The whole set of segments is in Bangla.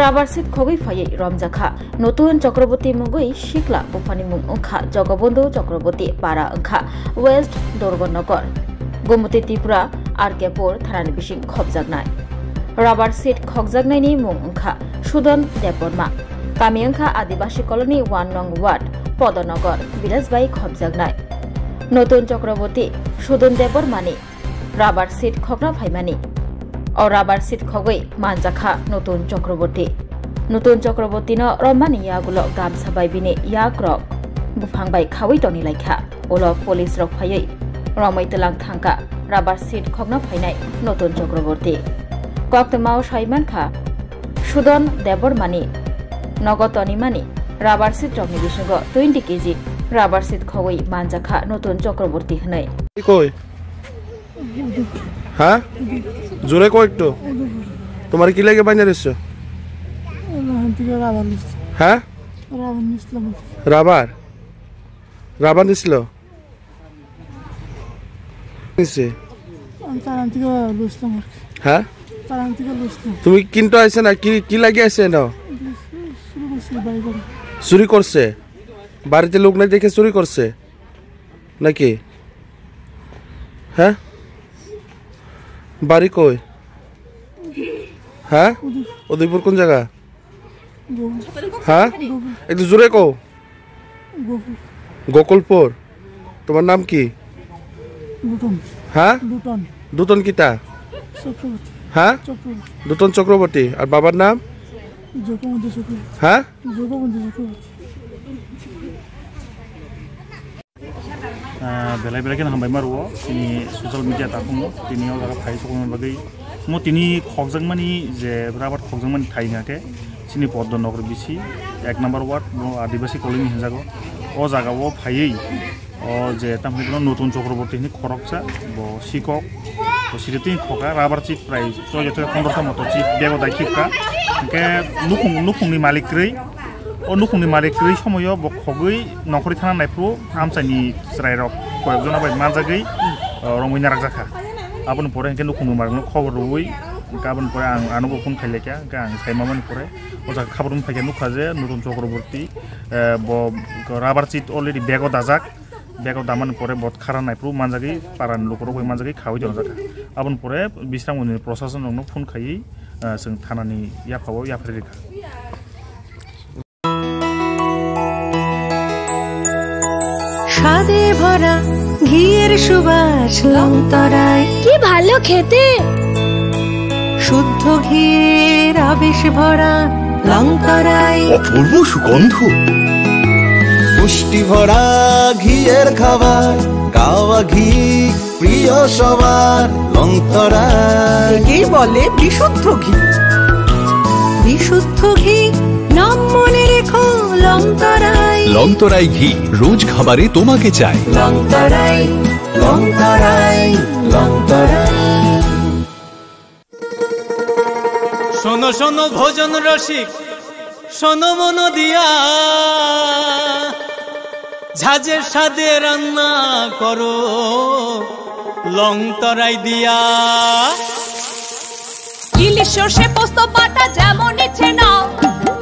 রাবার সিট খগৈ ফাইयै রমজাখা নতুন চক্রবর্তী মুগৈ শিকলা বুফানি মুং ওংখা জগবন্ধু চক্রবর্তী পাড়া ওংখা ওয়েস্ট দরগনগর গোমতী ত্রিপুরা আরকেপুর থানানি বিসিং খবজাগনাय রাবার সিট খগজাগনাयनि मुं ओंखा सुदन देबबर्मा गामि ओंखा आदिबासी कलनी 1 नং वार्ड पदनगर बिलासबाई खबजागनाय नतुन चक्रवर्ती सुदन देबबर्मानि राबार सिट खगना फाइमानि अ राबार सिट खगै मानजाखा नतुन चक्रवर्ती न रमानि यागुलो गामसाबाय बिनि याग रक बुफांबाय खावै टनि लायखा ओलो पुलिस रक फायै रमैतलां थांका राबार सिट खगना फाइनाय नतुन चक्रवर्ती कक्तमाव साइमानखा सुदन देबबर्मानि नगतनिमानि राबार सिट रकनि बिसंग 20 केजि राबार सिट खगै मानजाखा नतुन चक्रवर्ती हनै কই হ্যাঁ জোরে কো একটু তোমার কি লাগে বাইনা দিছো হ্যাঁ রাবার রাবার দিছিল নিছে হ্যাঁ তুমি কিনতে আইছ না কি লাগি আছে না চুরি করছে বাড়িতে লোক নাই দেখে চুরি করছে নাকি হ্যাঁ বাড়ি কই হ্যাঁ উদয়পুর কোন জায়গা হ্যাঁ একটু জোরে কও গোকুলপুর তোমার নাম কি হ্যাঁ দুতন কিতা হ্যাঁ দুতন চক্রবর্তী আর বাবার নাম হ্যাঁ बेलाय बेलाय हामबाय मारुओ तिनी सोशल मीडिया ताखुमो तिनी और फाइ सकम बागै मो तिनी खगजंगमानि जे राबार खगजंगमानि थाइनाके सिनि पद्मनगर बिसि 1 नम्बर वार्ड आदिबासी कॉलोनी हिंजागो ओ जागाओ फायै ओ जे तामहिनो नतुन चक्रवर्तीनि खरकसा ब सिकक तो सिरिति खका राबार चिप प्राय 15 मतो चिप बेगो दाइखिका के नुखुंनि मालिकरै ओ नुखुंनि मालिकरै समयो ब खगै नखरि थाना नायफ्रु आमसानि स्रायरक कयजना बाय मानजागै रंगैना राखजाखा आबन परे के नुखुंनि मारनो खबर रoi गाबन परे आं आनुगो फन खाइलेका गां साइमामन परे ओजा खबरन फाइके नुखाजे नतुन चक्रवर्ती ब राबार चिट अलरेडी बेगो दाजाक बेगो दामान परे बत खारा नायफ्रु मानजागै पारान लोकरो गय मानजागै खावै दनजाखा आबन परे बिस्रामनि प्रशासन नंनो फन खायै जों थानानि याफाव याफरेखा স্বাদে ভরা ঘিয়ের সুবাস লংতরায় কি ভালো খেতে শুদ্ধ ঘিয়ের আবেশ ভরা লংতরায় অপূর্ব সুগন্ধ পুষ্টি ভরা ঘিয়ের খাবার গাওয়া ঘি প্রিয় সবার লংতরায় কি বলে বিশুদ্ধ ঘি নাম মনে রেখো লংতরায় লংতরাই ঘি রোজ খাবারে তোমাকে চাই লংতরায় শোনো শোনো ভোজন রসিক শোনো মন দিয়া ঝাঁঝের স্বাদে রান্না করো লংতরাই দিয়া ইলিশ সর্ষে পোস্ত বাটা যেমন ইচ্ছে নাও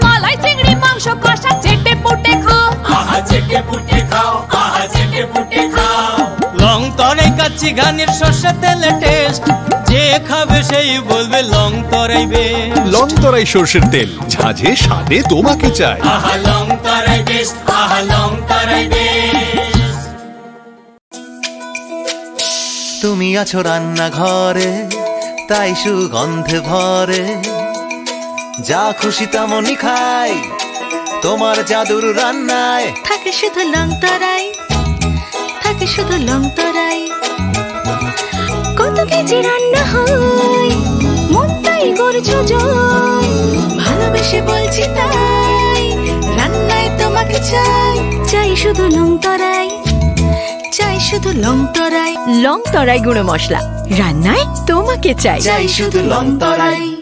মালাই চিংড়ি মাংস কষা চেটে পুটে খাও আহা চেটে পুটে খাও আহা চেটে পুটে খাও লংতরাই কাচ্চি ঘানির সর্ষে তেলে টেস্ট যে খাবে সেই বলবে লংতরাই বেস্ট লংতরাই সরষের তেল ঝাঁঝে স্বাদে তোমাকে চাই আহা লংতরাই বেস্ট আহা লংতরাই বেস্ট তুমি আছো রান্না ঘরে তাই সুগন্ধে ভরে যা খুশি তেমনই খাই তোমার জাদুর রান্নায় থাকে শুধু লংতরাই কত কেজি রান্না হয় মন তাই করছো জয় ভালোবেসে বলছি তাই রান্নায় তোমাকে চাই শুধু লংতরাই লংতরাই গুঁড়ো মশলা রান্নায় তোমাকে চাই শুধু লংতরাই।